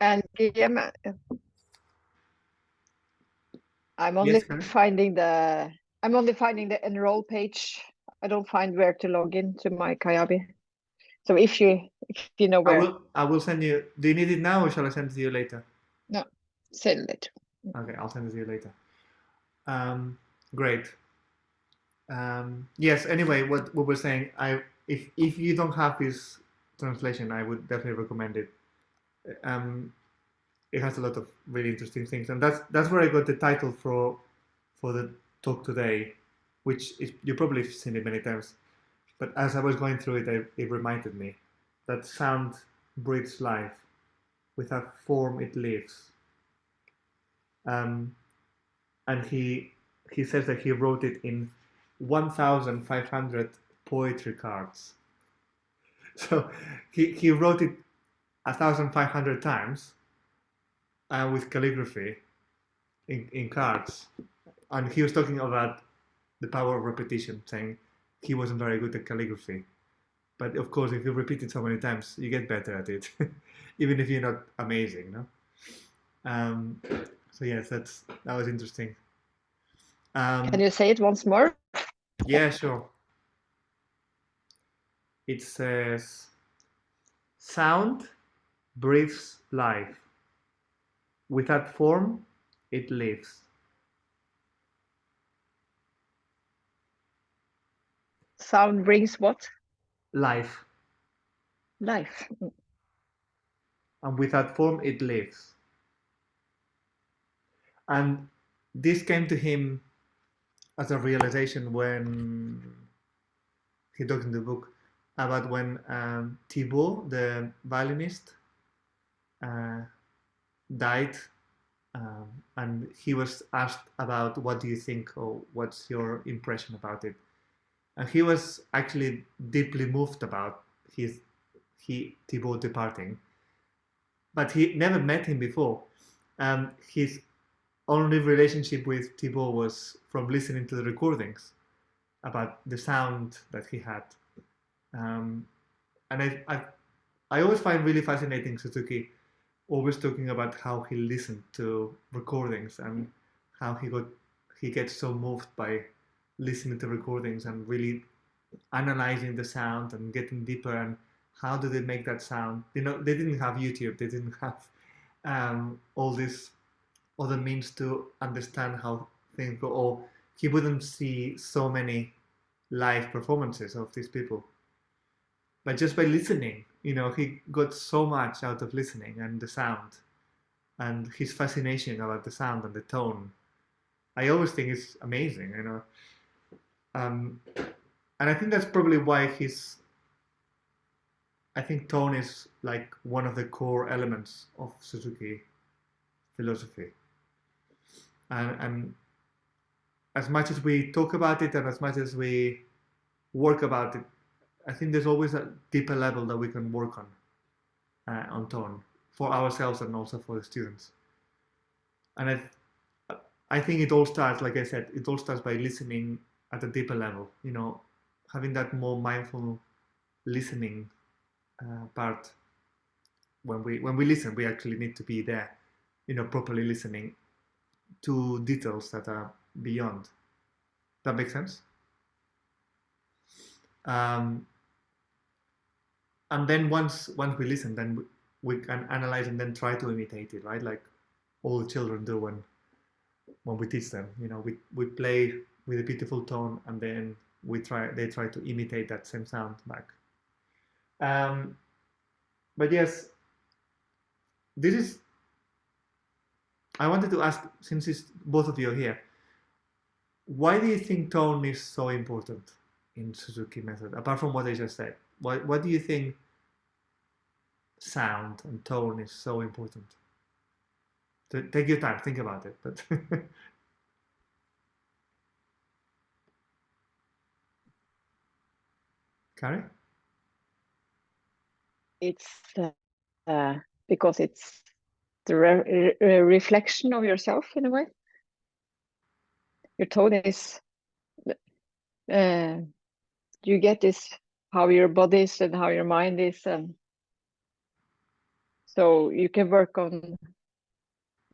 And Guillaume, I'm only Yes, Karen? finding the enroll page. I don't find where to log in to my Kayabi. So if you know where, I will send you. Do you need it now or shall I send it to you later? no, send it. Okay, I'll send it to you later. Great. Yes. Anyway, what we're saying, if you don't have this translation, I would definitely recommend it. Um, it has a lot of really interesting things, and that's where I got the title for the talk today, which is, you probably have seen it many times. But as I was going through it, it reminded me that sound breathes life. Without form, it lives. Um, and he says that he wrote it in 1,500 poetry cards. So he wrote it 1,500 times with calligraphy in cards. And he was talking about the power of repetition, saying he wasn't very good at calligraphy. But of course, if you repeat it so many times, you get better at it, even if you're not amazing, no? Um, so yes, that was interesting. Can you say it once more? Yeah, sure. It says, sound breathes life. Without form, it lives. Sound brings what? Life. Life. And without form, it lives. And this came to him as a realization when he talked in the book about when Thibaut, the violinist, uh, died, and he was asked about what do you think or what's your impression about it, and he was actually deeply moved about his Thibaut departing, but he never met him before. His only relationship with Thibaut was from listening to the recordings about the sound that he had. Um, and I always find really fascinating Suzuki always talking about how he listened to recordings and how he gets so moved by listening to recordings and really analyzing the sound and getting deeper and how do they make that sound. They didn't have YouTube, they didn't have all these other means to understand how things go, or he wouldn't see so many live performances of these people. But just by listening, he got so much out of listening and the sound and his fascination about the sound and the tone. I always think it's amazing. Um, and I think that's probably why I think tone is like one of the core elements of Suzuki philosophy. And as much as we talk about it and as much as we work about it, I think there's always a deeper level that we can work on tone for ourselves and also for the students. And I think it all starts, like I said, it all starts by listening at a deeper level. Having that more mindful listening part. When we listen, we actually need to be there, properly listening to details that are beyond. That makes sense. Um, and then once we listen, then we can analyze and then try to imitate it, right? Like all the children do when we teach them. We play with a beautiful tone, and then they try to imitate that same sound back. Um, but yes, this is. I wanted to ask, since both of you are here, why do you think tone is so important in Suzuki method? Apart from what I just said, what do you think sound and tone is so important? Take your time, think about it. But Carrie? It's because it's the reflection of yourself in a way. Your tone is, you get this how your body is and how your mind is, and So you can work on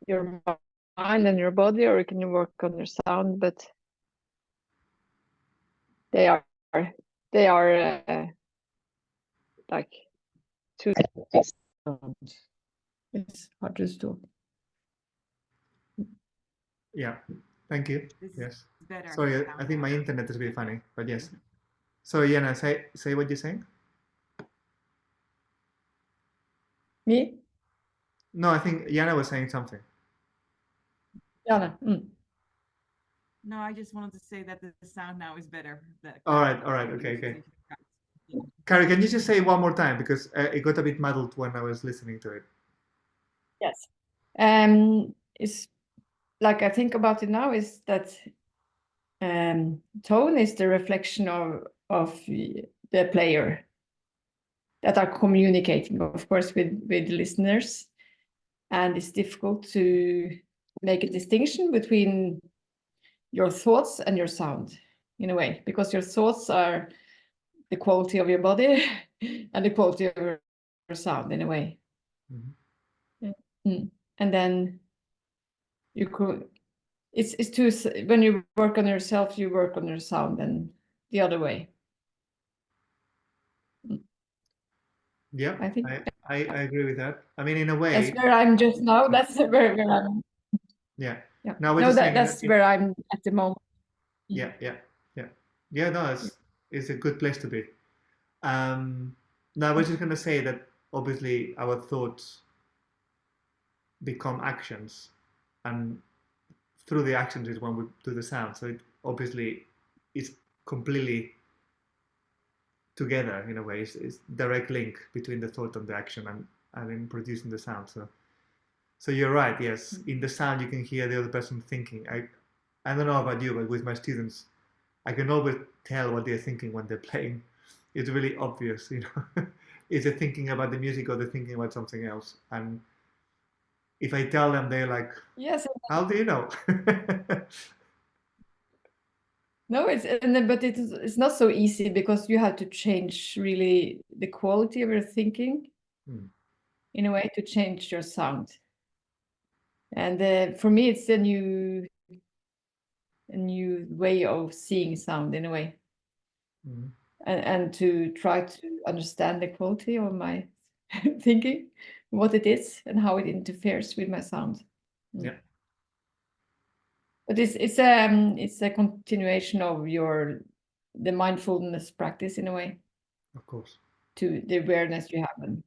your mind and your body, or you can work on your sound, but they are they are like two sound. It's hard to stop. Yeah. Thank you. This is Yes. better. Sorry, Sound I think my better. internet is a bit funny, but yes. So Jana, say what you're saying. Me? No, I think Jana was saying something. Jana. No, I just wanted to say that the sound now is better. The All right, the okay, okay. utilization of crowds. Yeah. Carrie, can you just say it one more time because it got a bit muddled when I was listening to it. Yes. It's like I think about it now is that tone is the reflection of the player that are communicating, of course, with listeners, and it's difficult to make a distinction between your thoughts and your sound in a way, because your thoughts are the quality of your body and the quality of your sound in a way. And then you could it's too when you work on yourself, you work on your sound, and the other way. Yeah, I think I agree with that. I mean, in a that's way, where I'm just now. That's where I'm. yeah. Yeah. No, we're No, just saying, that's where I'm at the moment. yeah, yeah, yeah, yeah. No, Yeah. it's a good place to be. No, I was just gonna say that obviously our thoughts become actions, and through the actions is when we do the sound. So it obviously is completely together in a way. It's direct link between the thought and the action and in producing the sound. So you're right. Yes, in the sound you can hear the other person thinking. I don't know about you, but with my students, I can always tell what they're thinking when they're playing. It's really obvious, you know. Is they thinking about the music or they're thinking about something else? And if I tell them, they're like, Yes. "How do you know?" No, but it's not so easy because you have to change really the quality of your thinking in a way to change your sound. And for me, it's a new way of seeing sound in a way, and to try to understand the quality of my thinking, what it is, and how it interferes with my sound. Yeah, But it's a continuation of the mindfulness practice in a way, of course. to the awareness you have, and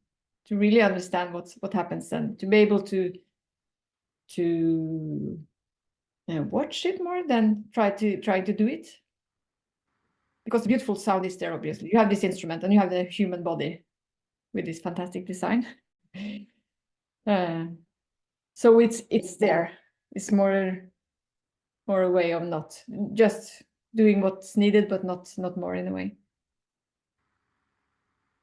to really understand what happens, and to be able to watch it more than try to do it, because the beautiful sound is there. Obviously, you have this instrument and you have the human body with this fantastic design. So it's there. It's more a way of not just doing what's needed, but not more in a way.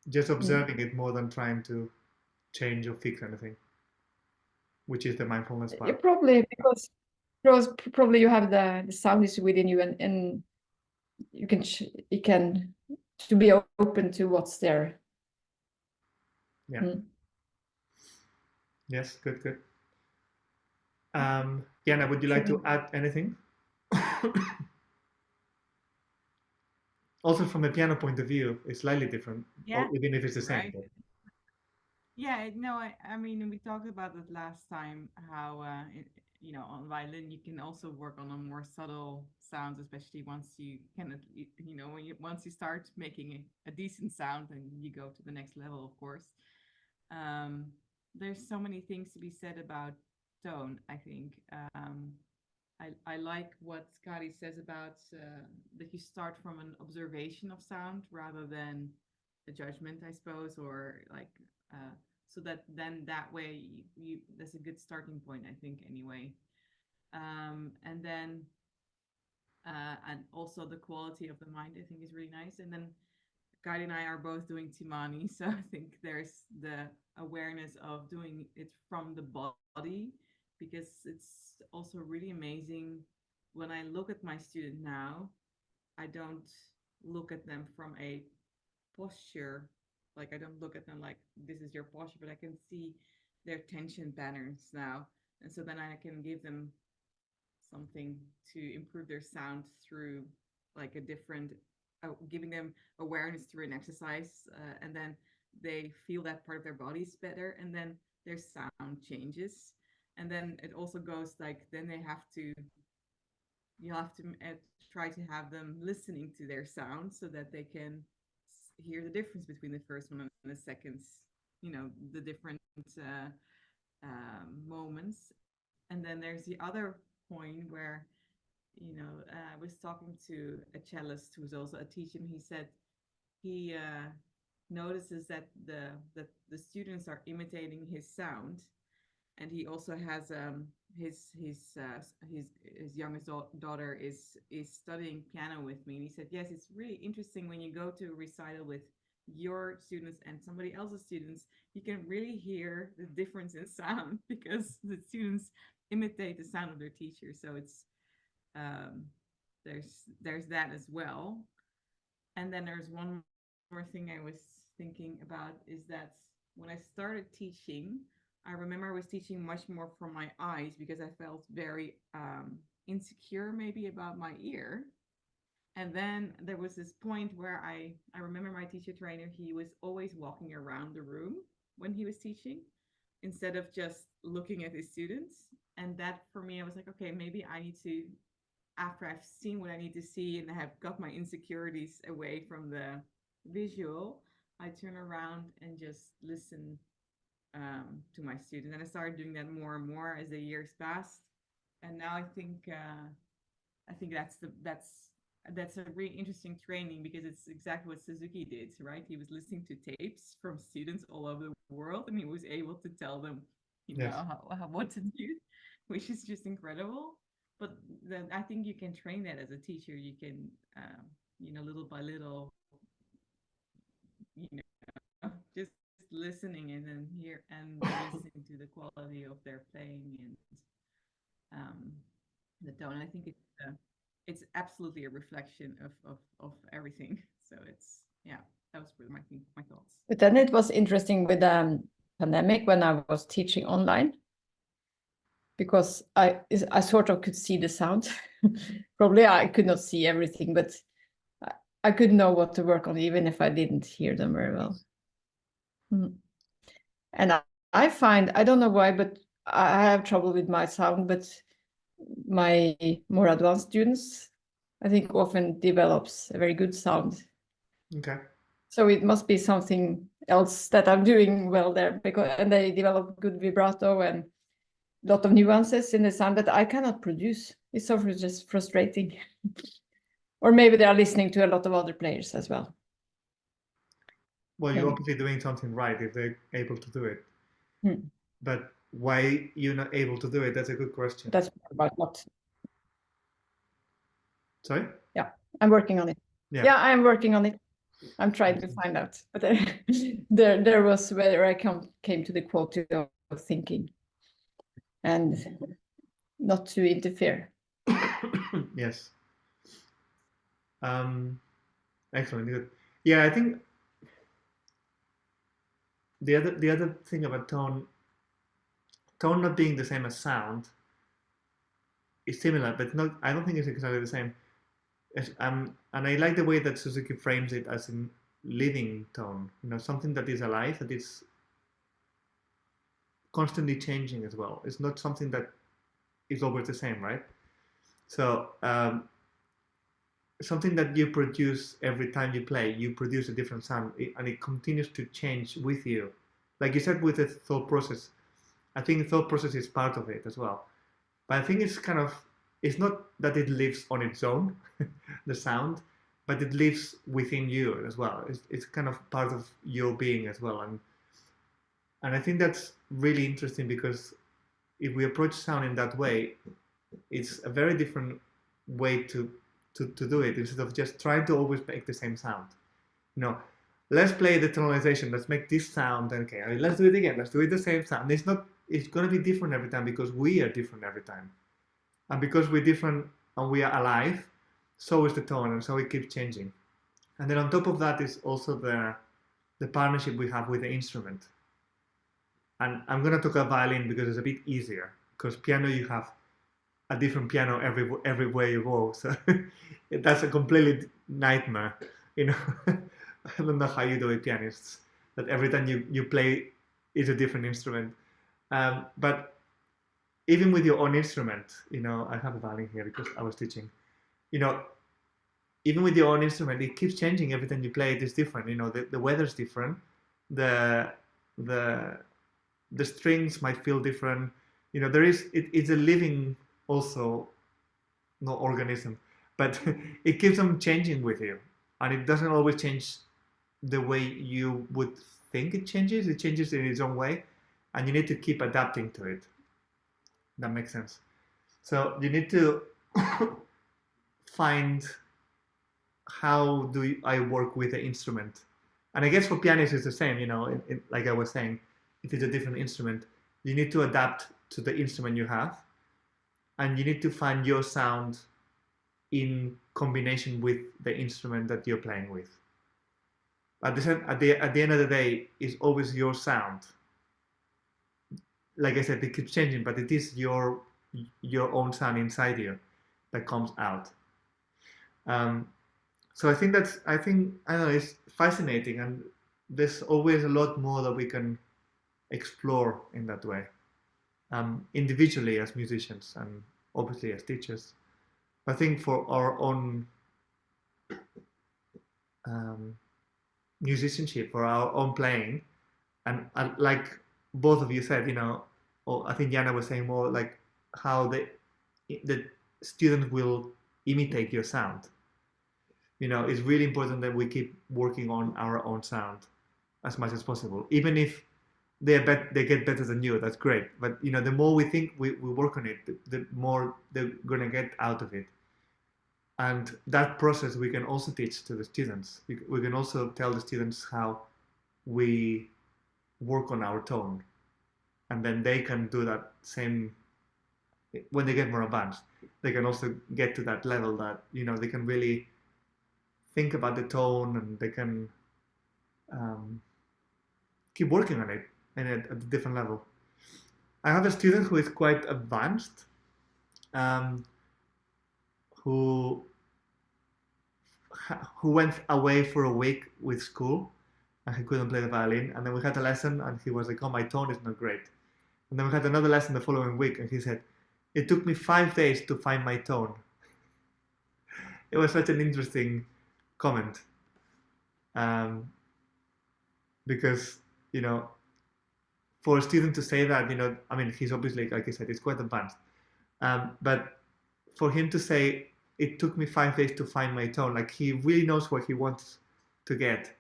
Just observing it more than trying to change or fix anything, which is the mindfulness Yeah, part. probably because probably you have the sound is within you, and you can to be open to what's there. Yeah. Yes. Good. Good. Jana, would you like to add anything? Also, from a piano point of view, it's slightly different, Yeah, or even if it's the same. right. Yeah, no, I mean, we talked about it last time, how, on violin, you can also work on a more subtle sounds, especially once you can, once you start making a decent sound and you go to the next level, of course. Um, there's so many things to be said about tone, I think. I like what Scotty says about that you start from an observation of sound rather than a judgment, I suppose, or like so that then that way that's a good starting point, I think, anyway. And then and also the quality of the mind, I think, is really nice. And then Kari and I are both doing Timani, so I think there's the awareness of doing it from the body, because it's also really amazing when I look at my student now. I don't look at them from a posture, like I don't look at them like this is your posture, but I can see their tension patterns now, and so then I can give them something to improve their sound through like a different giving them awareness through an exercise, and then they feel that part of their bodies better, and then their sound changes. And then it also goes like, then they have to, you have to try to have them listening to their sound so that they can hear the difference between the first one and the second, the different moments. And then there's the other point where, I was talking to a cellist who was also a teacher, and he said he notices that the students are imitating his sound, and he also has his youngest daughter is studying piano with me, and he said, yes, it's really interesting when you go to a recital with your students and somebody else's students, you can really hear the difference in sound because the students imitate the sound of their teacher. So it's there's that as well. And then there's one more thing I was thinking about, is that when I started teaching, I remember I was teaching much more from my eyes because I felt very insecure maybe about my ear. And then there was this point where I remember my teacher trainer, he was always walking around the room when he was teaching instead of just looking at his students. And that for me, I was like, okay, maybe I need to, after I've seen what I need to see and have got my insecurities away from the visual, I turn around and just listen to my students. And I started doing that more and more as the years passed. And now I think that's a really interesting training, because it's exactly what Suzuki did, right? He was listening to tapes from students all over the world, and he was able to tell them, Yes. what to do, which is just incredible. But then I think you can train that as a teacher. You can, little by little, just listening and then hear and listening to the quality of their playing and the tone. And I think it's absolutely a reflection of everything. So it's, that was really my thoughts. But then it was interesting with pandemic when I was teaching online, because I sort of could see the sound. Probably I could not see everything, but I could know what to work on even if I didn't hear them very well. And I find, I don't know why, but I have trouble with my sound, but my more advanced students, I think, often develops a very good sound. Okay. So it must be something else that I'm doing well there, and they develop good vibrato and a lot of nuances in the sound that I cannot produce. It's sort of just frustrating. Or maybe they are listening to a lot of other players as well. Well, you're obviously doing something right if they're able to do it. But why you're not able to do it? That's a good question. That's about what. Sorry? Yeah, I'm working on it. Yeah, I'm working on it. I'm trying to find out. But there was where I came to the quality of thinking and not to interfere. Yes. Excellent. Good. Yeah, I think the other thing about tone not being the same as sound is similar, but not. I don't think it's exactly the same. And I like the way that Suzuki frames it as in living tone. Something that is alive, that is constantly changing as well. It's not something that is always the same, right? So something that you produce every time you play, you produce a different sound, and it continues to change with you. Like you said, with the thought process, I think thought process is part of it as well. But I think it's not that it lives on its own, the sound, but it lives within you as well. It's kind of part of your being as well. And I think that's really interesting, because if we approach sound in that way, it's a very different way to do it, instead of just trying to always make the same sound. Let's play the tonalization, let's make this sound, okay, let's do it again, let's do it the same sound. It's going to be different every time, because we are different every time. And because we're different and we are alive, so is the tone, and so it keeps changing. And then on top of that is also the partnership we have with the instrument. And I'm gonna talk about violin because it's a bit easier. Because piano, you have a different piano everywhere you go, so that's a completely nightmare. You know, I don't know how you do it, pianists. That every time you play is a different instrument. But even with your own instrument, you know, I have a violin here because I was teaching. You know, even with your own instrument, it keeps changing every time you play. It is different. You know, the weather's different. The the the strings might feel different. You know, it's a living also no organism, but it keeps on changing with you, and it doesn't always change the way you would think it changes. It changes in its own way, and you need to keep adapting to it. That makes sense. So you need to find how I work with the instrument, and I guess for pianists it's the same. You know, like I was saying, if it's a different instrument, you need to adapt to the instrument you have, and you need to find your sound in combination with the instrument that you're playing with. At the end of the day, it's always your sound. Like I said, it keeps changing, but it is your own sound inside you that comes out. So I think I don't know, it's fascinating, and there's always a lot more that we can explore in that way, individually as musicians and obviously as teachers. I think for our own musicianship, for our own playing, and like both of you said, you know, or I think Jana was saying more like how the student will imitate your sound. You know, it's really important that we keep working on our own sound as much as possible, even if they get better than you. That's great, but you know, the more we think we work on it, the more they're gonna get out of it. And that process we can also teach to the students. We can also tell the students how we work on our tone, and then they can do that same when they get more advanced. They can also get to that level that, you know, they can really think about the tone, and they can keep working on it and at a different level. I have a student who is quite advanced, who went away for a week with school, and he couldn't play the violin. And then we had a lesson, and he was like, "Oh, my tone is not great." And then we had another lesson the following week, and he said, "It took me 5 days to find my tone." It was such an interesting comment, because, you know, for a student to say that, you know, I mean, he's obviously, like I said, he's quite advanced, but for him to say, "It took me 5 days to find my tone," like he really knows what he wants to get,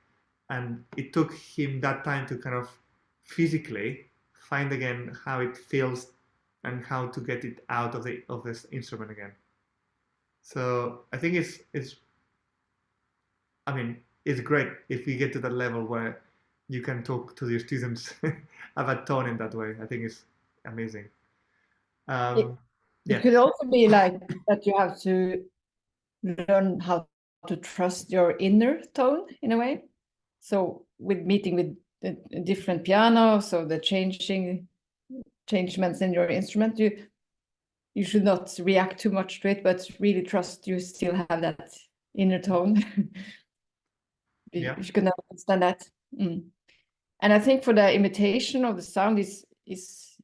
and it took him that time to kind of physically find again how it feels and how to get it out of this instrument again. So I think I mean, it's great if you get to that level where you can talk to your students about tone in that way. I think it's amazing. It could also be like that you have to learn how to trust your inner tone in a way. So with meeting with the different piano, so the changements in your instrument, you should not react too much to it, but really trust you still have that inner tone. Yeah. You can understand that. And I think for the imitation of the sound is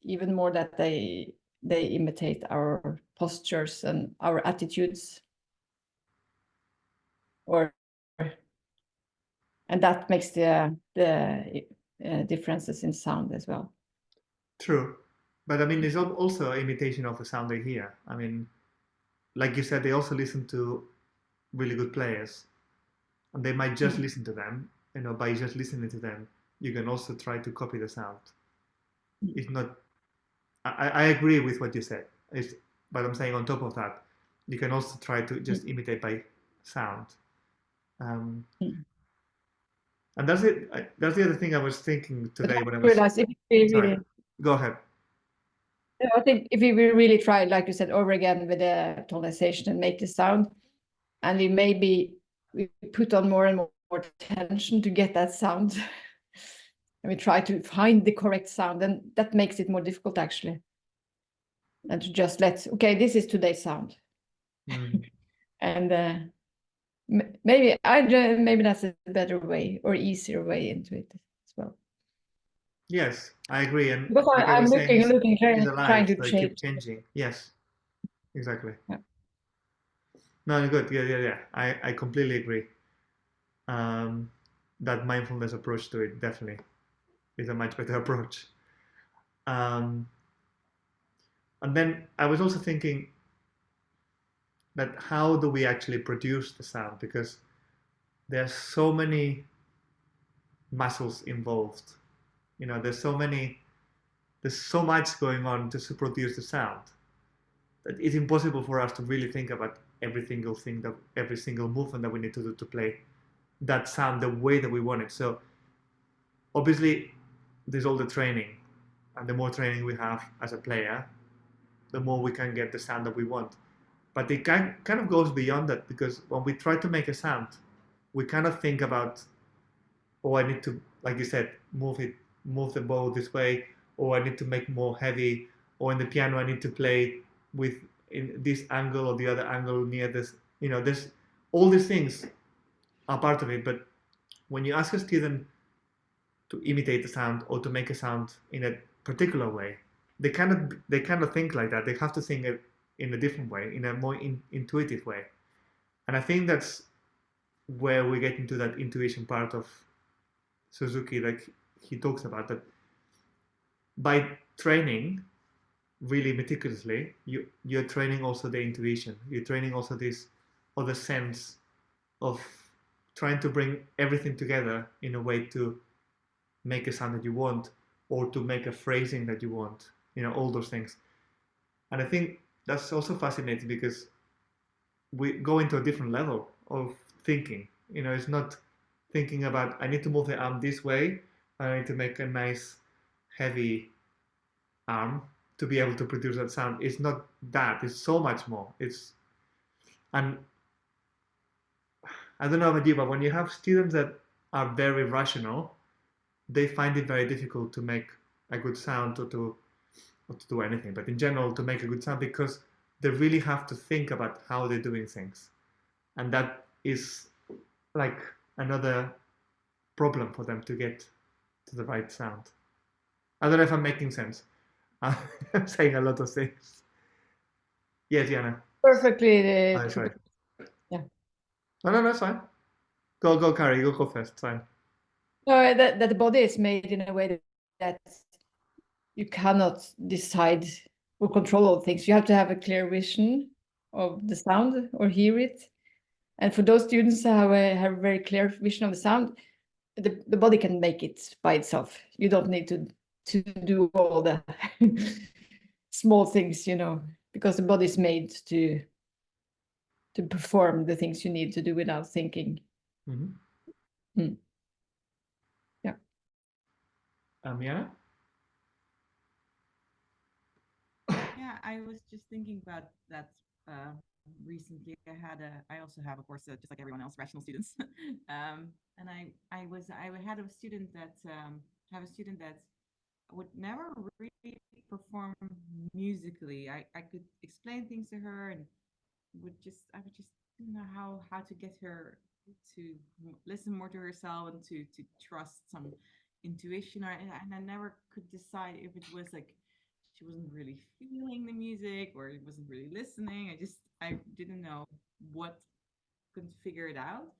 even more that they imitate our postures and our attitudes, and that makes the differences in sound as well. True, but I mean, there's also imitation of the sound they hear. I mean, like you said, they also listen to really good players, and they might just listen to them. You know, by just listening to them, you can also try to copy the sound. It's not. I agree with what you said. But I'm saying on top of that, you can also try to just imitate by sound. And that's it. That's the other thing I was thinking today when I was. Sorry. Go ahead. I think if we will really try, like you said, over again with the tonalization and make the sound, and we put on more and more tension to get that sound, and we try to find the correct sound, and that makes it more difficult actually. And to just okay, this is today's sound. And maybe that's a better way or easier way into it as well. Yes, I agree. And Because like I I'm was saying, looking, it's trying alive, to so it change. keeps changing. Yes, exactly. Yeah. No, good. Yeah. I completely agree. That mindfulness approach to it definitely is a much better approach. And then I was also thinking that how do we actually produce the sound? Because there are so many muscles involved. There's so much going on just to produce the sound that it's impossible for us to really think about every single thing, that every single movement that we need to do to play that sound the way that we want it. So obviously there's all the training, and the more training we have as a player, the more we can get the sound that we want. But it kind of goes beyond that, because when we try to make a sound, we kind of think about, oh, I need to, like you said, move the bow this way, or I need to make more heavy, or in the piano I need to play with in this angle or the other angle near this. There's all these things are part of it. But when you ask a student to imitate the sound or to make a sound in a particular way, they kind of think like that. They have to think it in a different way, in a more intuitive way. And I think that's where we get into that intuition part of Suzuki, like he talks about that. By training really meticulously, you're training also the intuition. You're training also this other sense of trying to bring everything together in a way to make a sound that you want, or to make a phrasing that you want, all those things. And I think that's also fascinating, because we go into a different level of thinking. It's not thinking about, I need to move the arm this way, I need to make a nice heavy arm to be able to produce that sound. It's not that. It's so much more. And I don't know about you, but when you have students that are very rational, they find it very difficult to make a good sound, or to do anything, but in general to make a good sound, because they really have to think about how they're doing things. And that is like another problem for them to get to the right sound. I don't know if I'm making sense. I'm saying a lot of things. Yes, Yana. Perfectly. Sorry. Yeah. No, it's fine. Go, Carrie. Go first. It's fine. No, that the body is made in a way that you cannot decide or control all things. You have to have a clear vision of the sound or hear it. And for those students who have a very clear vision of the sound, the body can make it by itself. You don't need to do all the small things, because the body is made to perform the things you need to do without thinking. Mm-hmm. Yeah. Yana? Yeah, I was just thinking about that recently. I also have, of course, just like everyone else, rational students. And I had a student that would never really perform musically. I could explain things to her, and I would just didn't know how to get her to listen more to herself and to trust some intuition. And I never could decide if it was like she wasn't really feeling the music or it wasn't really listening. I didn't know what, couldn't figure it out.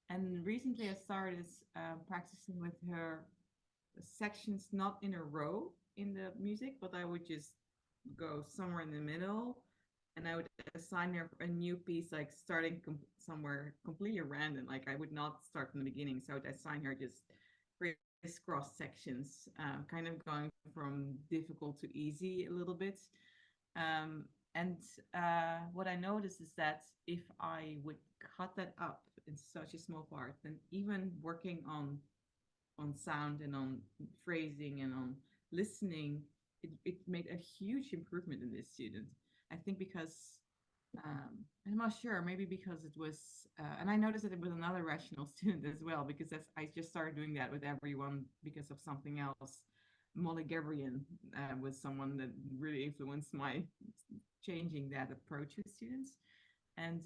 And recently I started practicing with her sections, not in a row in the music, but I would just go somewhere in the middle, and I would assign her a new piece, like starting somewhere completely random. Like I would not start from the beginning, so I would assign her just crisscross sections, kind of going from difficult to easy a little bit. And what I noticed is that if I would cut that up in such a small part, then even working on sound and on phrasing and on listening, it made a huge improvement in this student. I think because I'm not sure, maybe because it was, and I noticed that it was another rational student as well, because I just started doing that with everyone because of something else. Molly Gabriel was someone that really influenced my changing that approach with students. And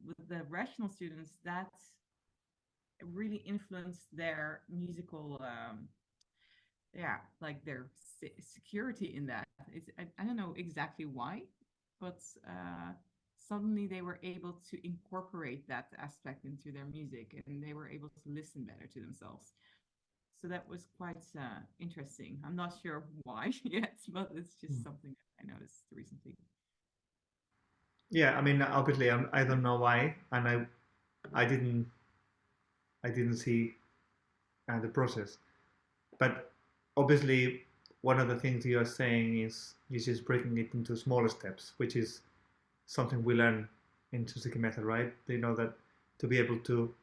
with the rational students, that really influenced their musical, yeah, like their security in that. I don't know exactly why, but suddenly they were able to incorporate that aspect into their music, and they were able to listen better to themselves. So that was quite interesting. I'm not sure why yet, but it's just something that I noticed recently. Yeah, I mean, obviously, I don't know why, and I didn't I didn't see the process. But obviously, one of the things you are saying is just breaking it into smaller steps, which is something we learn in Suzuki method, right? They know that to be able to,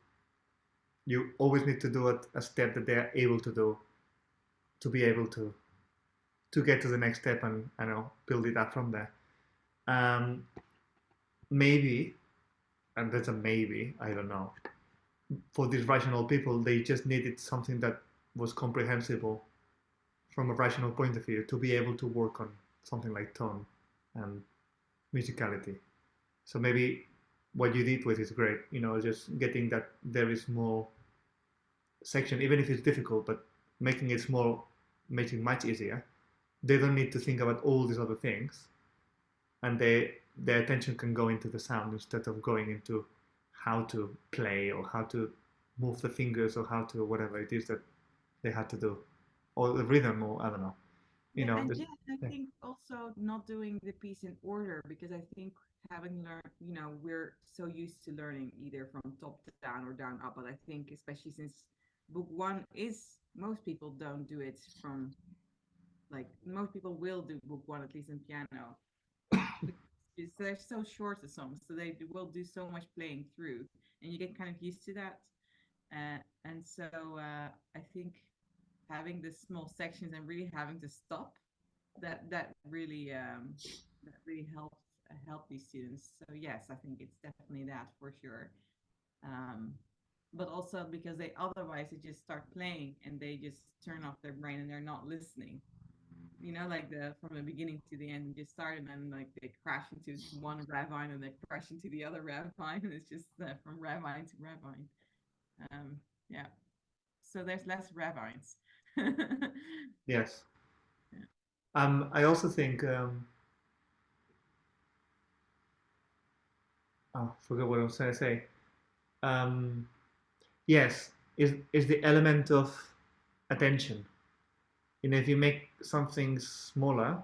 you always need to do a step that they are able to be able to get to the next step and I know build it up from there. Um, maybe, and that's a maybe, I don't know. For these rational people, they just needed something that was comprehensible from a rational point of view to be able to work on something like tone and musicality. So maybe what you did with is great, just getting that there is more section, even if it's difficult, but making it small makes it much easier. They don't need to think about all these other things, and their attention can go into the sound instead of going into how to play or how to move the fingers or how to whatever it is that they had to do, or the rhythm, or I don't know. Yeah, and There's, yeah, I yeah. think also not doing the piece in order, because I think having learned, we're so used to learning either from top down or down up. But I think especially since book one is, most people don't do it from, like, most people will do book one at least in piano, because they're so short the songs, so they will do so much playing through, and you get kind of used to that. And so I think having the small sections and really having to stop, that really help these students. So yes, I think it's definitely that for sure. Um, but also because they otherwise they just start playing and they just turn off their brain and they're not listening. Like the from the beginning to the end, you just start and then like they crash into one ravine and they crash into the other ravine, and it's just from ravine to ravine. Um, yeah. So there's less ravines. Yes. Yeah. I also think oh, I forgot what I was trying to say. Um, yes, is the element of attention. If you make something smaller,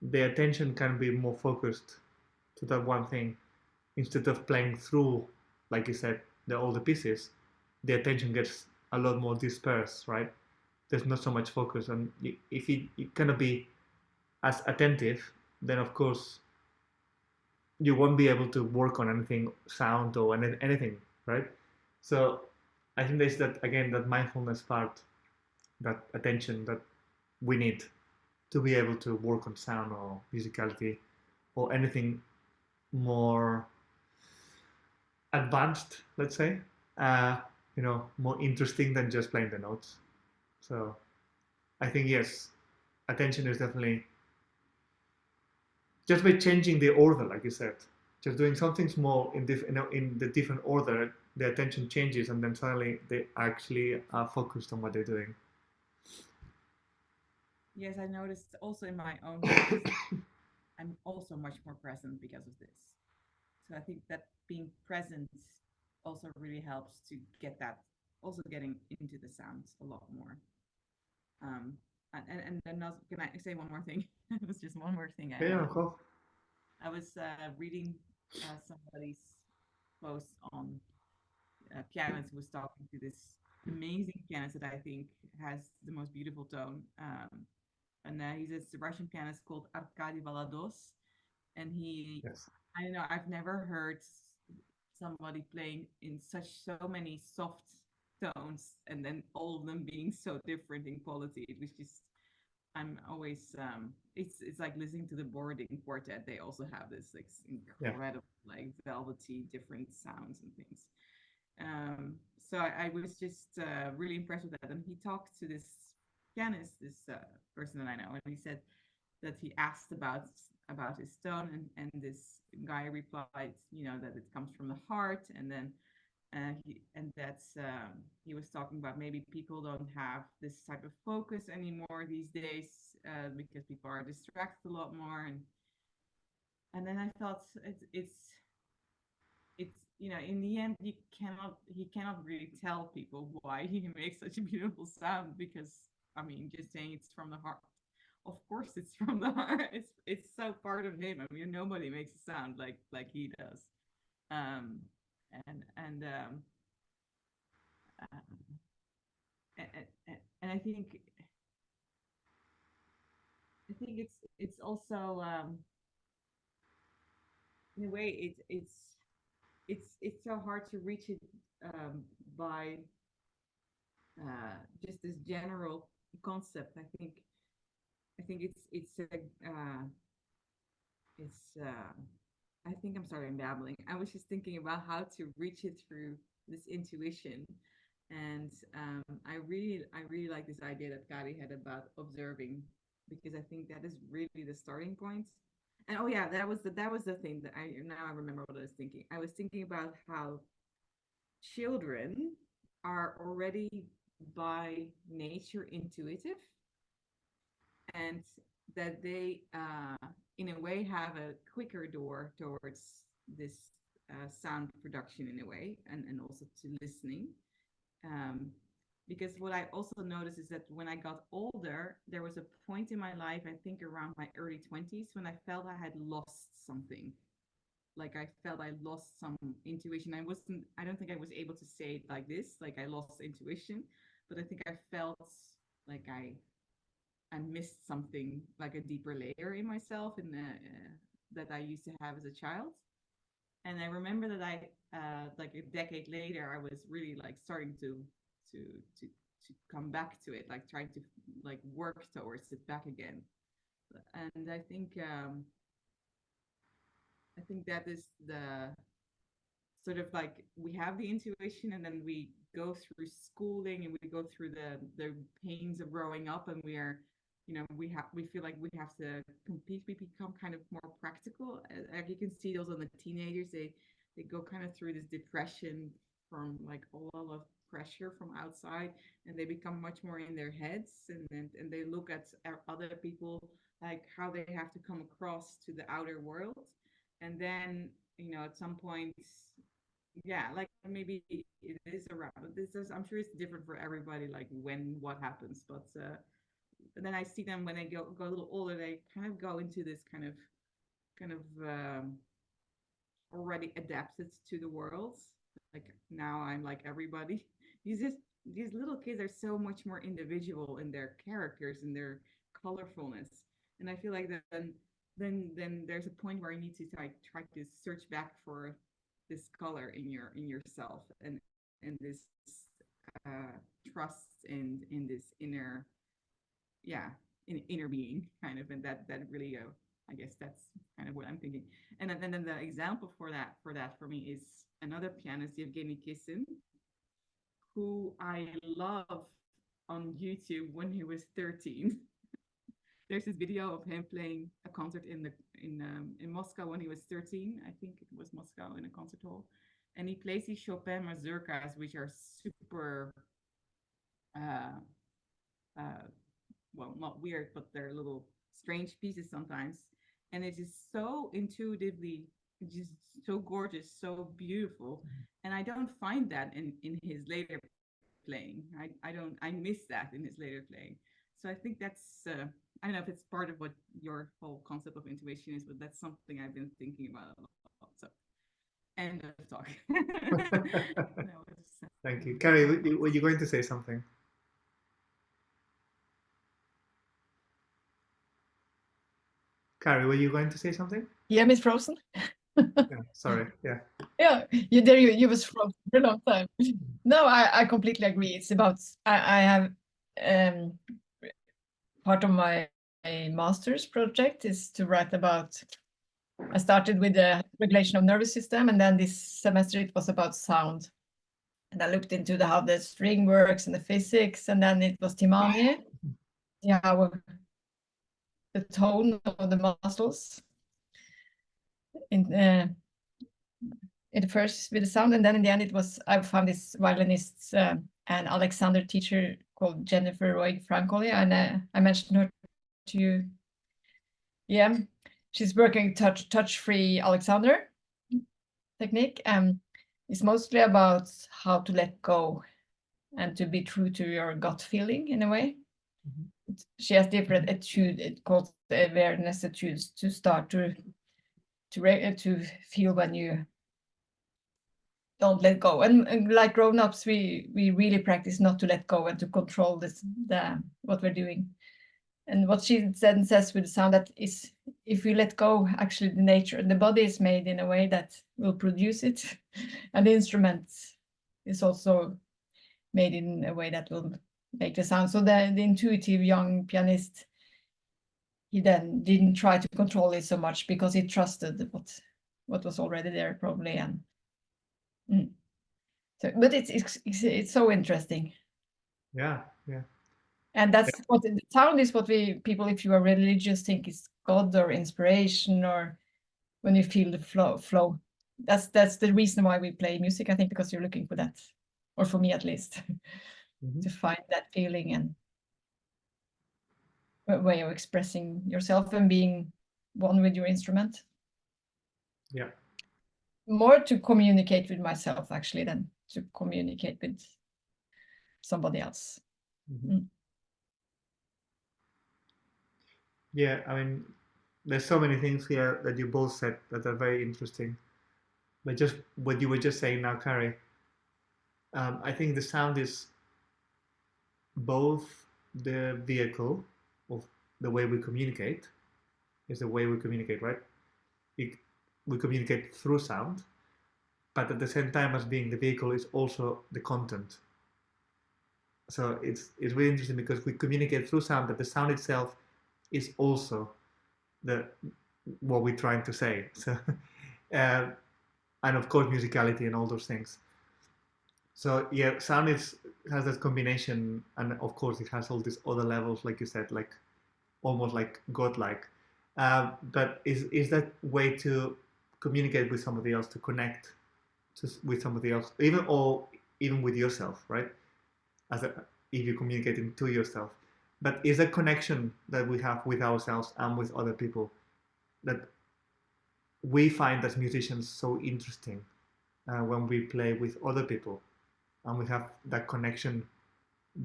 the attention can be more focused to that one thing instead of playing through, like you said, all the pieces. The attention gets a lot more dispersed, right? There's not so much focus, and if you cannot be as attentive, then of course you won't be able to work on anything sound or anything, right? So I think there's that again, that mindfulness part, that attention that we need to be able to work on sound or musicality or anything more advanced, let's say, uh, more interesting than just playing the notes. So I think yes, attention is definitely just by changing the order, like you said, just doing something small in the different order, the attention changes, and then suddenly they actually are focused on what they're doing. Yes, I noticed also in my own case, I'm also much more present because of this. So I think that being present also really helps to get that, also getting into the sounds a lot more. Um, and then also, can I say one more thing? It was just one more thing I Yeah, wanted. of course. I was reading somebody's post on pianist, who was talking to this amazing pianist that I think has the most beautiful tone. And he's a Russian pianist called Arkady Valados, and Yes. I don't know, I've never heard somebody playing in so many soft tones and then all of them being so different in quality. It was just I'm always it's like listening to the Boarding Quartet. They also have this like incredible like velvety different sounds and things. So I was just really impressed with that. And he talked to this pianist, this person that I know, and he said that he asked about his tone, and this guy replied, you know, that it comes from the heart, and then he was talking about maybe people don't have this type of focus anymore these days because people are distracted a lot more, and then I thought it's you know, in the end he cannot really tell people why he makes such a beautiful sound, because I mean, just saying it's from the heart, of course it's from the heart. It's so part of him. I mean, nobody makes a sound like he does. um and um, and I think it's also in a way it's so hard to reach it by just this general concept. I think it's I think I'm sorry, I'm babbling. I was just thinking about how to reach it through this intuition, and I really like this idea that Kari had about observing, because I think that is really the starting point. And oh yeah, that was the thing that I remember what I was thinking. I was thinking about how children are already by nature intuitive, and that they in a way have a quicker door towards this sound production in a way, and also to listening. um, because what I also noticed is that when I got older, there was a point in my life, I think around my early 20s, when I felt I had lost something. Like I felt I lost some intuition. I don't think I was able to say it like this, like I lost intuition, but I think I felt like I missed something, like a deeper layer in myself, in that I used to have as a child. And I remember that like a decade later, I was really like starting to to to come back to it, like trying to like work towards it back again. And I think that is the sort of like, we have the intuition, and then we go through schooling, and we go through the pains of growing up, and we are, you know, we feel like we have to compete. We become kind of more practical. Like you can see those on the teenagers, they go kind of through this depression from like a lot of pressure from outside, and they become much more in their heads, and they look at other people, like how they have to come across to the outer world. And then, you know, at some point, yeah, like maybe it is around this is, I'm sure it's different for everybody, like when what happens, but then I see them when they go a little older, they kind of go into this kind of already adapted to the world. Like now I'm like everybody. These little kids are so much more individual in their characters and their colorfulness. And I feel like then there's a point where you need to try to search back for this color in yourself, and this trust in this inner, yeah, inner being kind of. And that really I guess that's kind of what I'm thinking. And then the example for that for me is another pianist, Evgeny Kissin, who I love on YouTube when he was 13. There's this video of him playing a concert in Moscow when he was 13. I think it was Moscow, in a concert hall, and he plays these Chopin mazurkas, which are super uh, uh, well, not weird, but they're little strange pieces sometimes. And it is so intuitively just so gorgeous, so beautiful. And I don't find that in his later playing. I miss that in his later playing. So I think that's I don't know if it's part of what your whole concept of intuition is, but that's something I've been thinking about a lot. So end of talk. Thank you. Kari, were you going to say something? Kari, were you going to say something? Yeah, Miss Frozen. Yeah, sorry. Yeah. Yeah, you was frozen for a long time. No, I completely agree. It's about I have part of my master's project is to write about. I started with the regulation of nervous system, and then this semester it was about sound. And I looked into how the string works and the physics, and then it was Timani, how the tone of the muscles in the first with the sound, and then in the end it was I found this violinist and Alexander teacher called Jennifer Roig Frankoli, and I mentioned her to you. Yeah, she's working touch-free Alexander technique. It's mostly about how to let go and to be true to your gut feeling in a way. She has different attitude. It calls the awareness attitudes to start to feel when you don't let go. And like grown-ups, we really practice not to let go and to control what we're doing. And what she then says with the sound, that is, if we let go, actually the nature and the body is made in a way that will produce it, and the instrument is also made in a way that will make the sound. So the intuitive young pianist, he then didn't try to control it so much because he trusted what was already there probably. And so, but it's so interesting. Yeah. And that's what the sound is. What people, if you are religious, think is God or inspiration, or when you feel the flow. That's the reason why we play music, I think, because you're looking for that, or for me at least, to find that feeling and a way of expressing yourself and being one with your instrument. Yeah. More to communicate with myself actually than to communicate with somebody else. Yeah, I mean, there's so many things here that you both said that are very interesting. But just what you were just saying now, Kari, I think the sound is both the vehicle of the way we communicate, is the way we communicate, right? We communicate through sound, but at the same time as being the vehicle is also the content. So it's really interesting because we communicate through sound, but the sound itself is also what we're trying to say. So, and of course, musicality and all those things. So yeah, sound has that combination, and of course, it has all these other levels, like you said, like almost like godlike. But is that way to communicate with somebody else, to connect with somebody else, even with yourself, right? If you're communicating to yourself. But is a connection that we have with ourselves and with other people that we find as musicians so interesting when we play with other people and we have that connection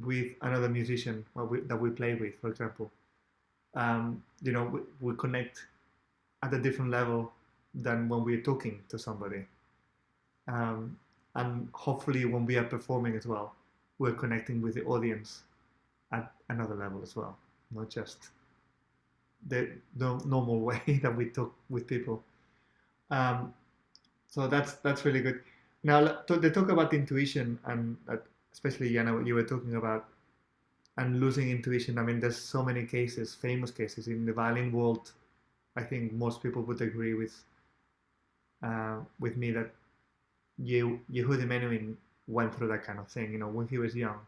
with another musician that we play with, for example. We connect at a different level than when we're talking to somebody. And hopefully when we are performing as well, we're connecting with the audience at another level as well, not just the normal way that we talk with people. So that's really good. Now they talk about intuition, and especially Jana, what you were talking about, and losing intuition. I mean, there's so many cases, famous cases in the violin world. I think most people would agree with me that Yehudi Menuhin went through that kind of thing. When he was young,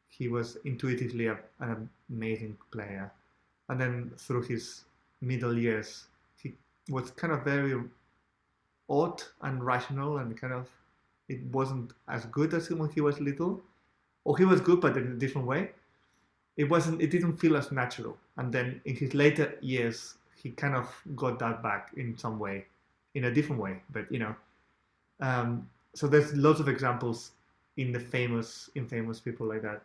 he was intuitively an amazing player, and then through his middle years, he was kind of very odd and rational, and kind of it wasn't as good as when he was little, or he was good but in a different way. It didn't feel as natural, and then in his later years he kind of got that back in some way, in a different way, but so there's lots of examples in famous people like that.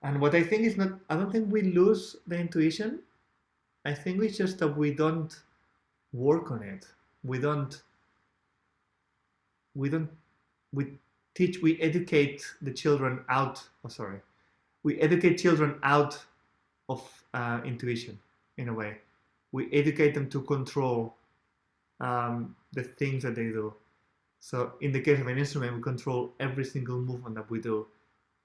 And what I think is I don't think we lose the intuition. I think it's just that we don't work on it. We educate the children out. Oh, sorry. We educate children out of intuition in a way. We educate them to control the things that they do. So in the case of an instrument, we control every single movement that we do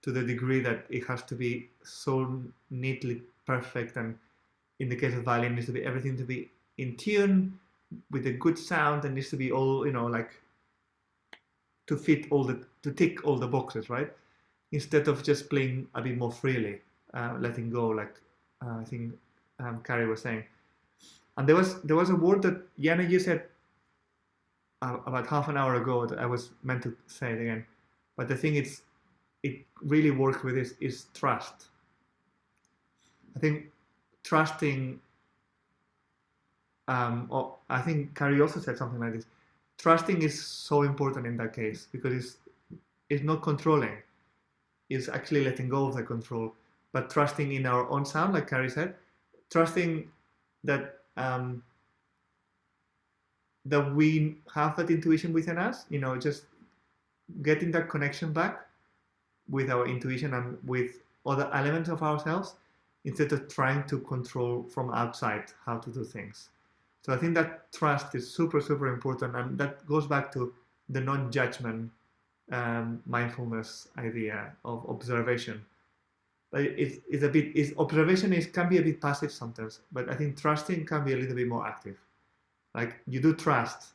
to the degree that it has to be so neatly perfect, and in the case of violin, it needs to be everything to be in tune with a good sound, and needs to be all, like to fit to tick all the boxes, right? Instead of just playing a bit more freely, letting go, like I think Carrie was saying. And there was a word that Yana, you said about half an hour ago that I was meant to say it again, but the thing it really works with this is trust. I think trusting. Or I think Carrie also said something like this. Trusting is so important in that case because it's not controlling. It's actually letting go of the control, but trusting in our own sound, like Carrie said, trusting that that we have that intuition within us. Just getting that connection back with our intuition and with other elements of ourselves instead of trying to control from outside how to do things. So I think that trust is super, super important, and that goes back to the non-judgment mindfulness idea of observation. But observation can be a bit passive sometimes, but I think trusting can be a little bit more active. Like you do trust,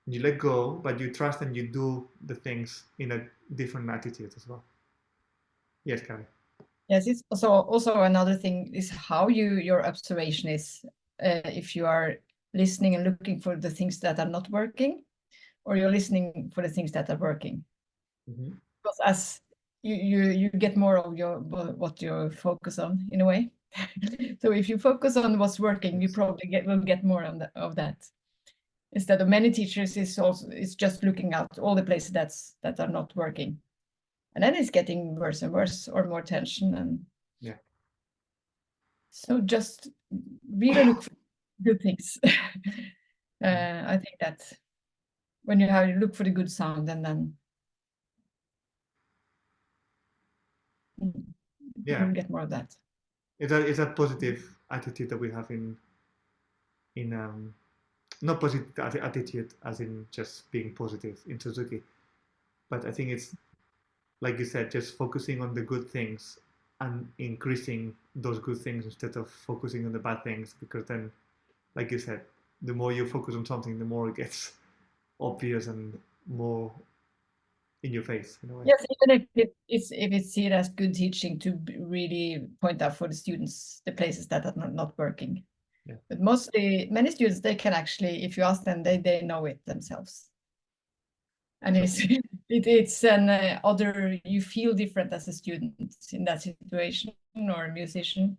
you let go, but you trust and you do the things in a different attitude as well. Yes, Carrie. Yes, it's also another thing is how your observation is. If you are listening and looking for the things that are not working, or you're listening for the things that are working. Mm-hmm. Because as you get more of what you focus on in a way. So if you focus on what's working, you probably will get more of that. Instead of many teachers is just looking out all the places that are not working. And then it's getting worse and worse, or more tension. And yeah. So just really look for good things. I think that when you look for the good sound, and then you'll get more of that. It's a positive attitude that we have in not positive attitude as in just being positive in Suzuki, but I think it's like you said, just focusing on the good things and increasing those good things instead of focusing on the bad things, because then, like you said, the more you focus on something, the more it gets obvious and more in your face in a way. Yes, even if it's seen as good teaching to really point out for the students the places that are not working. Yeah. But many students, they can actually, if you ask them, they know it themselves. And it's an other, you feel different as a student in that situation, or a musician.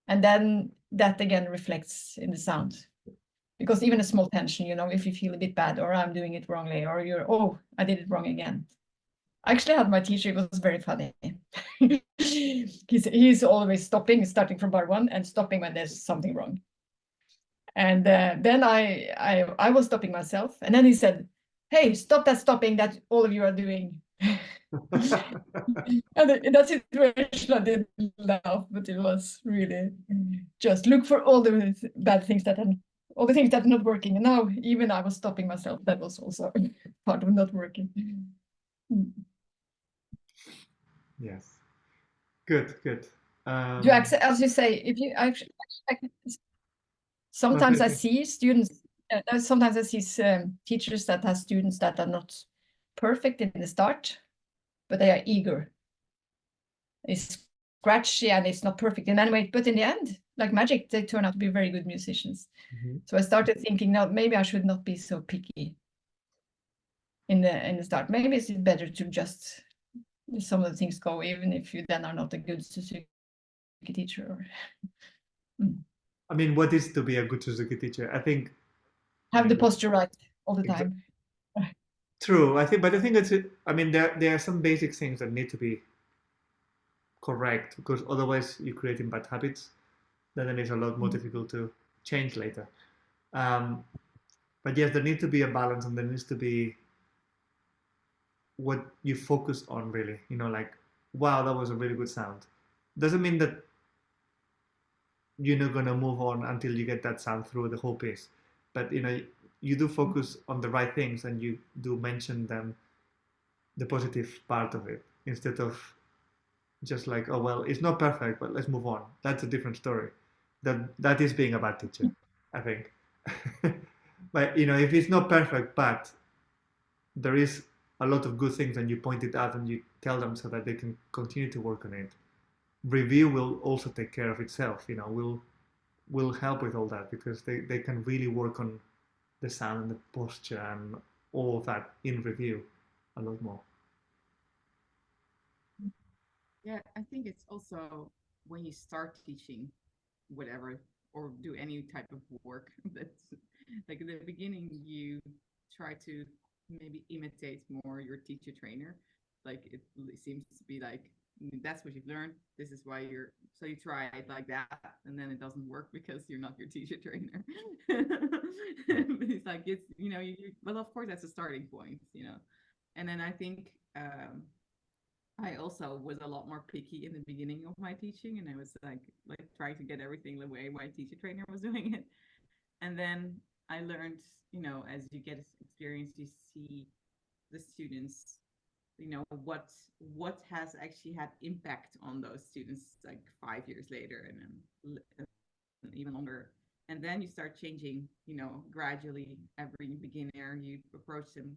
And then that again reflects in the sound. Because even a small tension, if you feel a bit bad, or I'm doing it wrongly, or I did it wrong again. I actually had my teacher, it was very funny. He's always starting from bar one and stopping when there's something wrong. And then I was stopping myself, and then he said, "Hey, stop that stopping that all of you are doing." And in that situation, I didn't laugh, but it was really just look for all the bad things all the things that are not working. And now even I was stopping myself. That was also part of not working. Yes. Good. You accept, as you say, if you actually, sometimes I see students, sometimes I see teachers that have students that are not perfect in the start, but they are eager. It's scratchy and it's not perfect in any way, but in the end, like magic, they turn out to be very good musicians. Mm-hmm. So I started thinking, no, maybe I should not be so picky in the start. Maybe it's better to just let some of the things go, even if you then are not a good Suzuki teacher. I mean, what is to be a good Suzuki teacher? I think have the posture right all the time. True, but I think there are some basic things that need to be correct, because otherwise you're creating bad habits. Then it's a lot more difficult to change later. But yes, there needs to be a balance, and there needs to be what you focus on really. Like, wow, that was a really good sound. Doesn't mean that you're not gonna move on until you get that sound through the whole piece. But you do focus on the right things, and you do mention them, the positive part of it, instead of just like, oh well, it's not perfect, but let's move on. That's a different story. That is being a bad teacher, I think. But if it's not perfect, but there is a lot of good things and you point it out and you tell them so that they can continue to work on it, review will also take care of itself. Will help with all that because they can really work on the sound and the posture and all of that in review a lot more. Yeah, I think it's also when you start teaching whatever or do any type of work that's like in the beginning you try to maybe imitate more your teacher trainer. Like it seems to be like that's what you've learned. This is why you're so you try it like that and then it doesn't work because you're not your teacher trainer. It's like but of course that's a starting point. And then I think I also was a lot more picky in the beginning of my teaching, and I was like trying to get everything the way my teacher trainer was doing it. And then I learned, as you get experience, you see the students, what has actually had impact on those students like 5 years later, and then even longer. And then you start changing, gradually. Every beginner, you approach them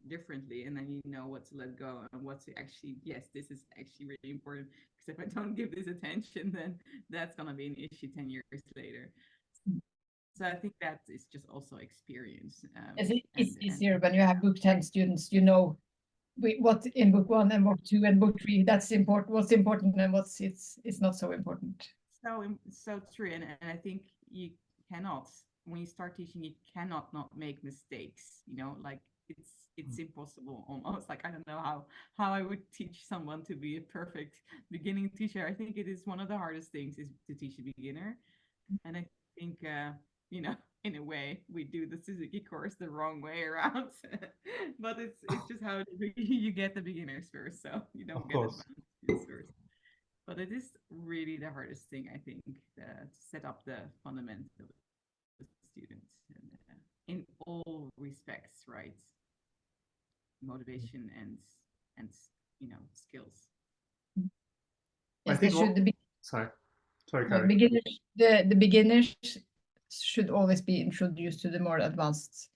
differently, and then you know what to let go and what to actually, yes, this is actually really important. Because if I don't give this attention, then that's going to be an issue 10 years later. So I think that is just also experience. It's easier when you have book 10 students, what in book 1 and book 2 and book 3, that's important, what's important and what's it's not so important. So true. And I think you cannot, when you start teaching, you cannot not make mistakes, like it's impossible almost. Like I don't know how I would teach someone to be a perfect beginning teacher. I think it is one of the hardest things is to teach a beginner. And I think in a way we do the Suzuki course the wrong way around. But it's just how you get the beginners first, so you don't get advanced students first. But it is really the hardest thing, I think, to set up the fundamentals of the students and, in all respects, right? Motivation and skills. Yes, I think. should be. Sorry, Carrie. The beginners should always be introduced to the more advanced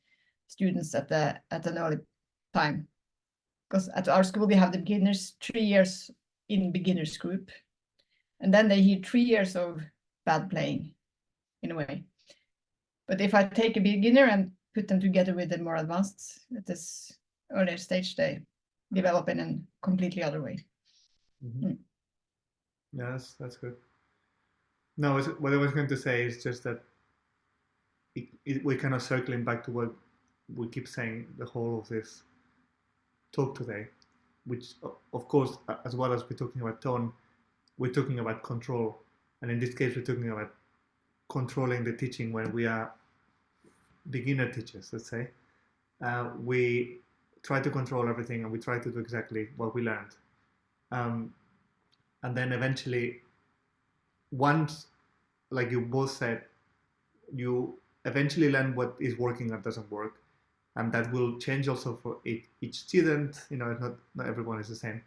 students at an early time, because at our school we have the beginners 3 years in beginners group, and then they hear 3 years of bad playing, in a way. But if I take a beginner and put them together with the more advanced at this earlier stage, they develop in a completely other way. Mm-hmm. Yeah, that's good. No, what I was going to say is just that we're kind of circling back to what we keep saying the whole of this talk today, which of course, as well as we're talking about tone, we're talking about control. And in this case, we're talking about controlling the teaching when we are beginner teachers, let's say. We try to control everything and we try to do exactly what we learned. And then eventually, once, like you both said, you eventually learn what is working and doesn't work. And that will change also for each student. Not everyone is the same.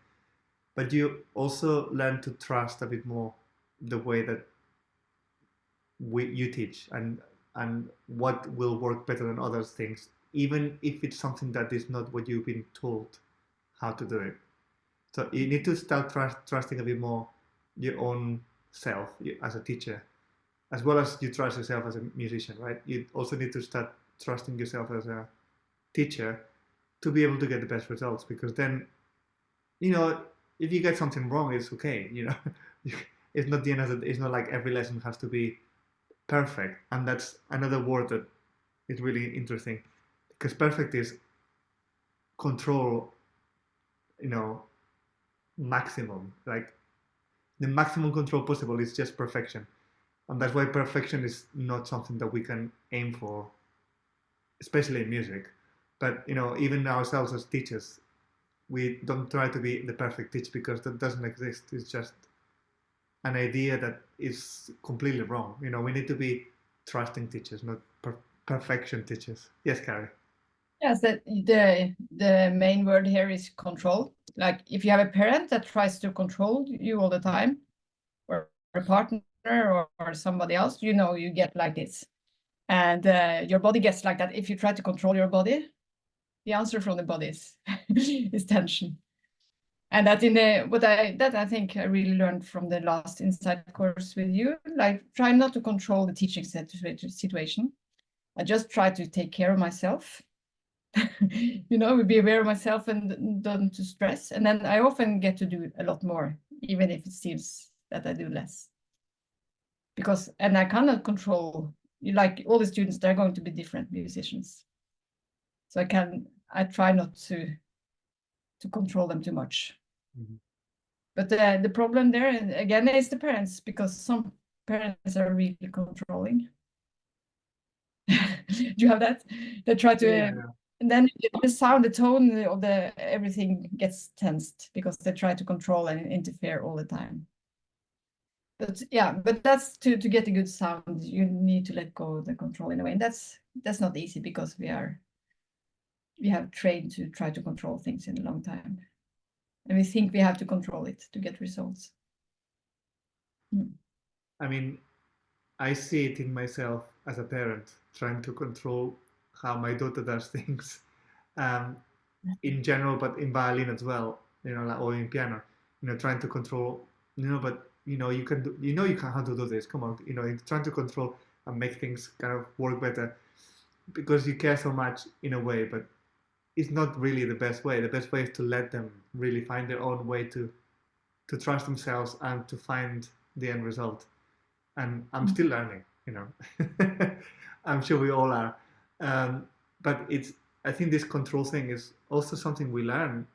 But you also learn to trust a bit more the way that you teach and what will work better than other things, even if it's something that is not what you've been told how to do it. So you need to start trusting a bit more your own self as a teacher, as well as you trust yourself as a musician, right? You also need to start trusting yourself as a teacher to be able to get the best results, because then, if you get something wrong, it's okay. It's not the end of the, it's not like every lesson has to be perfect. And that's another word that is really interesting, because perfect is control, maximum. Like the maximum control possible is just perfection. And that's why perfection is not something that we can aim for, especially in music. But even ourselves as teachers, we don't try to be the perfect teacher, because that doesn't exist. It's just an idea that is completely wrong. We need to be trusting teachers, not perfection teachers. Yes, Carrie. Yes, that the main word here is control. Like if you have a parent that tries to control you all the time, or a partner or somebody else, you get like this. And your body gets like that. If you try to control your body, the answer from the body is tension. And that I think I really learned from the last Insight course with you, like try not to control the teaching situation. I just try to take care of myself, be aware of myself and don't to stress. And then I often get to do a lot more, even if it seems that I do less. And I cannot control, like all the students, they're going to be different musicians. So I try not to control them too much. Mhm. But the problem there, again, is the parents, because some parents are really controlling. Do you have that? They try to, Yeah. and then the sound, the tone of everything gets tensed because they try to control and interfere all the time. But yeah, that's to get a good sound, you need to let go of the control in a way. And that's not easy because we have trained to try to control things in a long time. And we think we have to control it to get results. I mean, I see it in myself as a parent trying to control how my daughter does things, um, in general, but in violin as well, like, or in piano, trying to control, but you can do, you can how to do this. Come on, you're trying to control and make things kind of work better because you care so much in a way, but it's not really the best way. The best way is to let them really find their own way to trust themselves and to find the end result. And I'm still learning, I'm sure we all are. But I think this control thing is also something we learn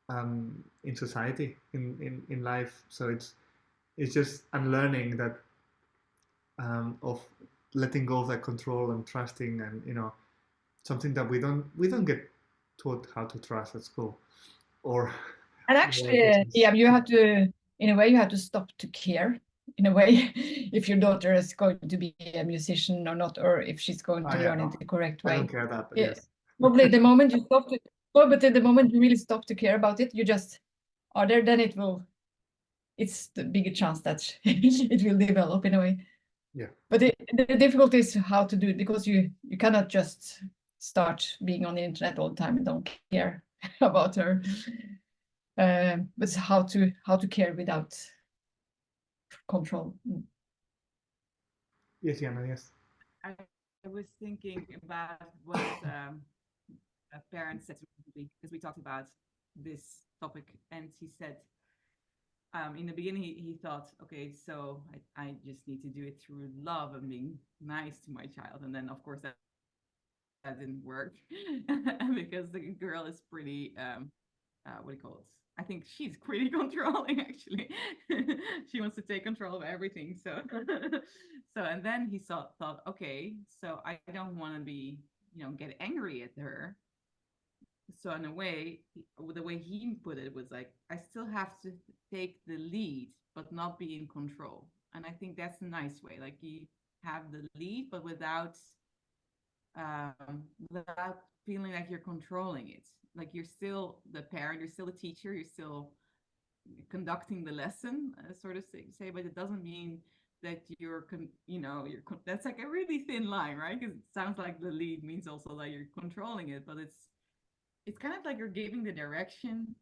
in society, in life. So it's just unlearning that, of letting go of that control and trusting, and something that we don't get taught how to trust at school, or And actually, yeah, in a way, you have to stop to care, in a way, if your daughter is going to be a musician or not, or if she's going to learn it the correct I way. don't care that, but Yeah. yes. Probably the moment you stop to, well, but the moment you really stop to care about it, you just are there, then it's the bigger chance that it will develop in a way. Yeah. But the difficulty is how to do it, because you cannot just start being on the internet all the time and don't care about her. But how to care without control. Yes, Yana, yes. I was thinking about what a parent said to me, because we talked about this topic, and he said, in the beginning he thought, okay, so I just need to do it through love and being nice to my child, and then of course that didn't work because the girl is pretty what do you call it? I think she's pretty controlling, actually. She wants to take control of everything. So, and then he thought, okay, so I don't want to be, get angry at her. So in a way, the way he put it was like, I still have to take the lead, but not be in control. And I think that's a nice way. Like you have the lead, but without feeling like you're controlling it. Like you're still the parent, you're still the teacher, you're still conducting the lesson, sort of say, but it doesn't mean that that's like a really thin line, right? Because it sounds like the lead means also that you're controlling it, but it's kind of like you're giving the direction,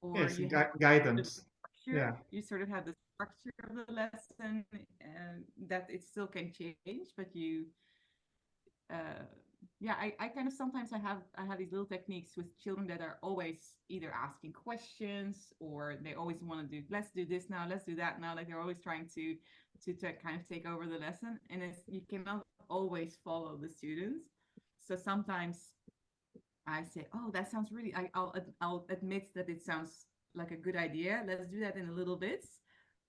or Yes, you have guidance. structure. Yeah. You sort of have the structure of the lesson, and that it still can change, but you yeah, I kind of sometimes I have these little techniques with children that are always either asking questions, or they always want to do, let's do this now, let's do that now, like they're always trying to kind of take over the lesson, and you cannot always follow the students. So sometimes I say, oh, that sounds really, I'll admit that it sounds like a good idea, let's do that in a little bit.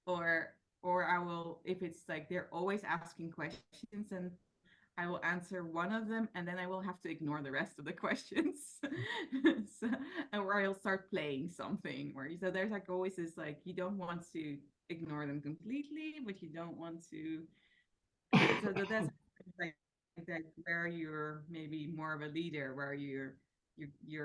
Or I will, if it's like they're always asking questions, and I will answer one of them, and then I will have to ignore the rest of the questions. So, or I'll start playing something. So there's like always this, like, you don't want to ignore them completely, but you don't want to. So that's like like that where you're maybe more of a leader, where you're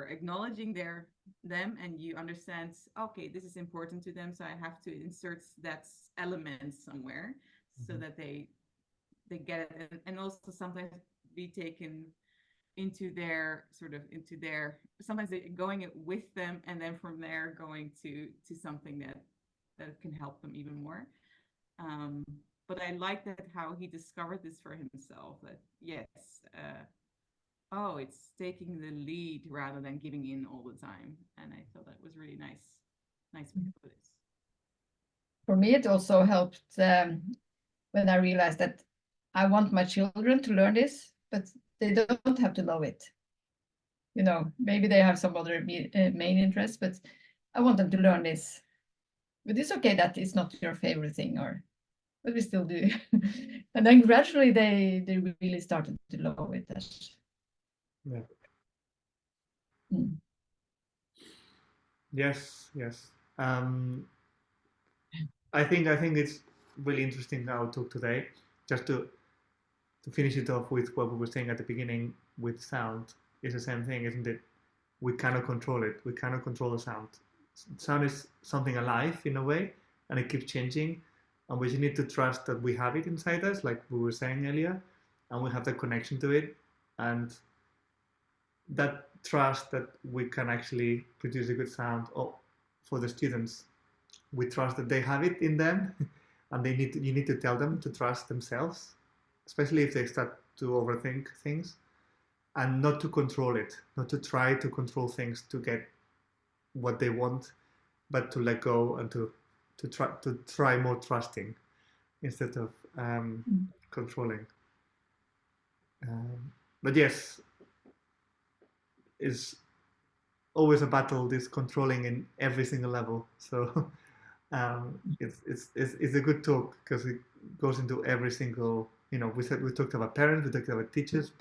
acknowledging them and you understand, okay, this is important to them, so I have to insert that element somewhere so that they get it, and also sometimes be taken into their sometimes they going it with them, and then from there going to something that can help them even more. But I like that how he discovered this for himself, that yes, oh, it's taking the lead rather than giving in all the time. And I thought that was really nice way to put it. For me, it also helped when I realized that I want my children to learn this, but they don't have to know it. You know, maybe they have some other main interests, but I want them to learn this. But it's okay that it's not your favorite thing, but we still do. And then gradually they really started to love it. Yeah. Mm. Yes, yes. I think it's really interesting our talk today. Just to finish it off with what we were saying at the beginning with sound, is the same thing, isn't it? We cannot control it. We cannot control the sound. Sound is something alive in a way, and it keeps changing. And we just need to trust that we have it inside us, like we were saying earlier, and we have the connection to it. And that trust that we can actually produce a good sound for the students, we trust that they have it in them, and you need to tell them to trust themselves, especially if they start to overthink things, and not to control it, not to try to control things to get what they want, but to let go and to try more trusting instead of controlling. But yes, it's always a battle, this controlling in every single level. So it's a good talk because it goes into every single, we talked about parents, we talked about teachers,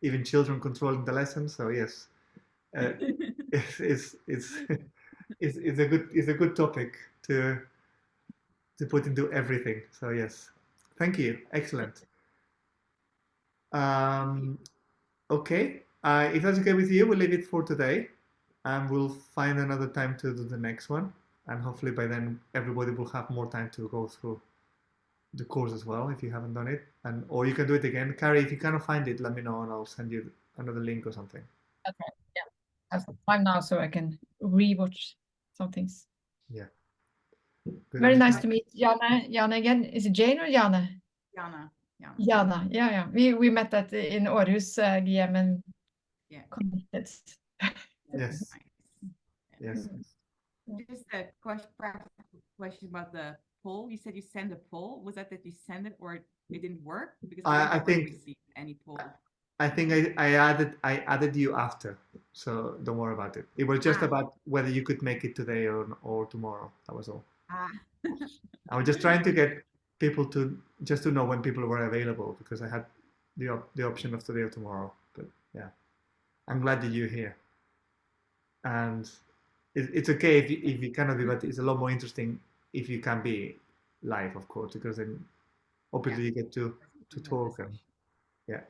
even children controlling the lessons. So yes, it's it's a good topic to put into everything. So yes, thank you, excellent. Okay, if that's okay with you, we'll leave it for today, and we'll find another time to do the next one. And hopefully by then everybody will have more time to go through the course as well if you haven't done it, or you can do it again. Carrie, if you cannot find it, let me know and I'll send you another link or something. Okay, yeah. I have some time now, so I can rewatch some things. Yeah. Good. Very nice to meet Jana. Jana again. Is it Jane or Jana? Jana. Jana. Yeah. We met at in Aarhus, GM and connected. Yes. Yes. Just a question about the poll. You said you sent a poll. Was that you send it or it didn't work? Because I think received any poll. I think I added you after, so don't worry about it. It was just about whether you could make it today or tomorrow. That was all. I was just trying to get people to know when people were available, because I had the option of today or tomorrow. But yeah, I'm glad that you're here, and it's okay if you cannot be, but it's a lot more interesting if you can be live, of course, because then obviously you get to talk and yeah.